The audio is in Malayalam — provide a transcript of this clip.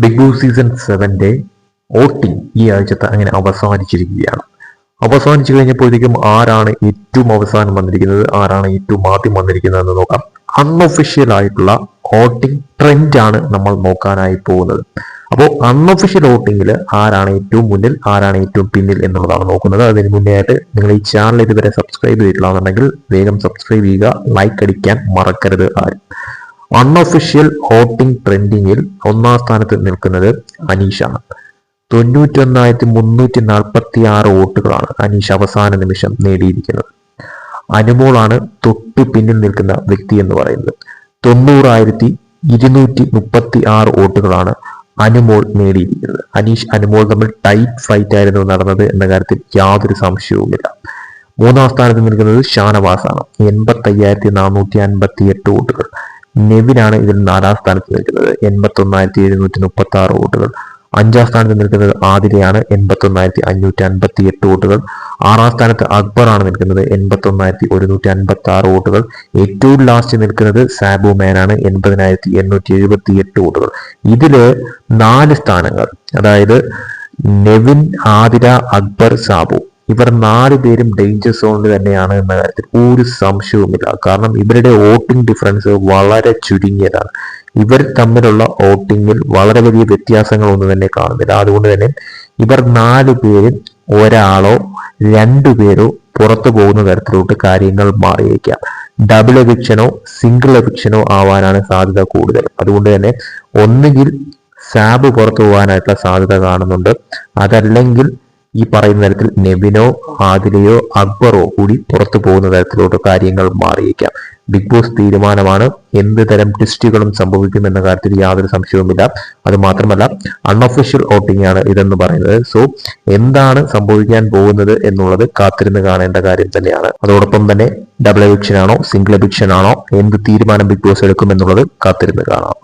ബിഗ് ബോസ് സീസൺ 7 വോട്ടിംഗ് ഈ ആഴ്ചത്തെ അങ്ങനെ അവസാനിച്ചിരിക്കുകയാണ്. അവസാനിച്ചു കഴിഞ്ഞപ്പോഴത്തേക്കും ആരാണ് ഏറ്റവും അവസാനം വന്നിരിക്കുന്നത്, ആരാണ് ഏറ്റവും ആദ്യം വന്നിരിക്കുന്നത് എന്ന് നോക്കാം. അൺഒഫീഷ്യൽ ആയിട്ടുള്ള വോട്ടിംഗ് ട്രെൻഡ് ആണ് നമ്മൾ നോക്കാനായി പോകുന്നത്. അപ്പോൾ അൺഒഫീഷ്യൽ വോട്ടിങ്ങിൽ ആരാണ് ഏറ്റവും മുന്നിൽ, ആരാണ് ഏറ്റവും പിന്നിൽ എന്നുള്ളതാണ് നോക്കുന്നത്. അതിന് മുന്നേ ആയിട്ട് നിങ്ങൾ ഈ ചാനൽ ഇതുവരെ സബ്സ്ക്രൈബ് ചെയ്തിട്ടില്ലാന്നുണ്ടെങ്കിൽ വേഗം സബ്സ്ക്രൈബ് ചെയ്യുക, ലൈക്ക് അടിക്കാൻ മറക്കരുത് ആരും. അൺഒഫീഷ്യൽ വോട്ടിംഗ് ട്രെൻഡിങ്ങിൽ ഒന്നാം സ്ഥാനത്ത് നിൽക്കുന്നത് അനീഷാണ്. 91,346 വോട്ടുകളാണ് അനീഷ് അവസാന നിമിഷം നേടിയിരിക്കുന്നത്. അനുമോളാണ് തൊട്ടു പിന്നിൽ നിൽക്കുന്ന വ്യക്തി എന്ന് പറയുന്നത്. 90,236 വോട്ടുകളാണ് അനുമോൾ നേടിയിരിക്കുന്നത്. അനുമോൾ തമ്മിൽ ടൈറ്റ് ഫൈറ്റ് ആയിരുന്നു നടന്നത് എന്ന കാര്യത്തിൽ യാതൊരു സംശയവുമില്ല. മൂന്നാം സ്ഥാനത്ത് നിൽക്കുന്നത് ഷാനവാസാണ്. 85,458 വോട്ടുകൾ. നെവിനാണ് ഇതിൽ നാലാം സ്ഥാനത്ത് നിൽക്കുന്നത്. 81,736 വോട്ടുകൾ. അഞ്ചാം സ്ഥാനത്ത് നിൽക്കുന്നത് ആതിരയാണ്. 81,558 വോട്ടുകൾ. ആറാം സ്ഥാനത്ത് അക്ബറാണ് നിൽക്കുന്നത്. 81,156 വോട്ടുകൾ. ഏറ്റവും ലാസ്റ്റ് നിൽക്കുന്നത് സാബു മേനാണ്. 80,878 വോട്ടുകൾ. ഇതില് 4 സ്ഥാനങ്ങൾ, അതായത് നെവിൻ, ആതിര, അക്ബർ, സാബു, ഇവർ 4 പേരും ഡേഞ്ചർ സോണിൽ തന്നെയാണ് എന്ന കാര്യത്തിൽ ഒരു സംശയവുമില്ല. കാരണം ഇവരുടെ വോട്ടിംഗ് ഡിഫറൻസ് വളരെ ചുരുങ്ങിയതാണ്. ഇവർ തമ്മിലുള്ള വോട്ടിങ്ങിൽ വളരെ വലിയ വ്യത്യാസങ്ങളൊന്നും തന്നെ കാണുന്നില്ല. അതുകൊണ്ട് തന്നെ ഇവർ 4 പേരിൽ ഒരാളോ 2 പേരോ പുറത്തു പോകുന്ന തരത്തിലോട്ട് കാര്യങ്ങൾ മാറിയേക്കാം. ഡബിൾ എവിക്ഷനോ സിംഗിൾ എവിക്ഷനോ ആവാനാണ് സാധ്യത കൂടുതൽ. അതുകൊണ്ട് തന്നെ ഒന്നുകിൽ സാബ് പുറത്തു പോകാനായിട്ടുള്ള സാധ്യത കാണുന്നുണ്ട്, അതല്ലെങ്കിൽ ഈ പറയുന്ന തരത്തിൽ നെവിനോ ആദിലയോ അക്ബറോ കൂടി പുറത്തു പോകുന്ന തരത്തിലോട്ട് കാര്യങ്ങൾ മാറിയേക്കാം. ബിഗ് ബോസ് തീരുമാനമാണ്. എന്ത് തരം ട്വിസ്റ്റുകളും സംഭവിക്കും എന്ന കാര്യത്തിൽ യാതൊരു സംശയവുമില്ല. അത് മാത്രമല്ല അൺഒഫീഷ്യൽ വോട്ടിംഗ് ആണ് ഇതെന്ന് പറയുന്നത്. സോ എന്താണ് സംഭവിക്കാൻ പോകുന്നത് എന്നുള്ളത് കാത്തിരുന്ന് കാണേണ്ട കാര്യം തന്നെയാണ്. അതോടൊപ്പം തന്നെ ഡബിൾ എവിക്ഷൻ ആണോ സിംഗിൾ എവിക്ഷൻ ആണോ, എന്ത് തീരുമാനം ബിഗ് ബോസ് എടുക്കും എന്നുള്ളത് കാത്തിരുന്ന് കാണാം.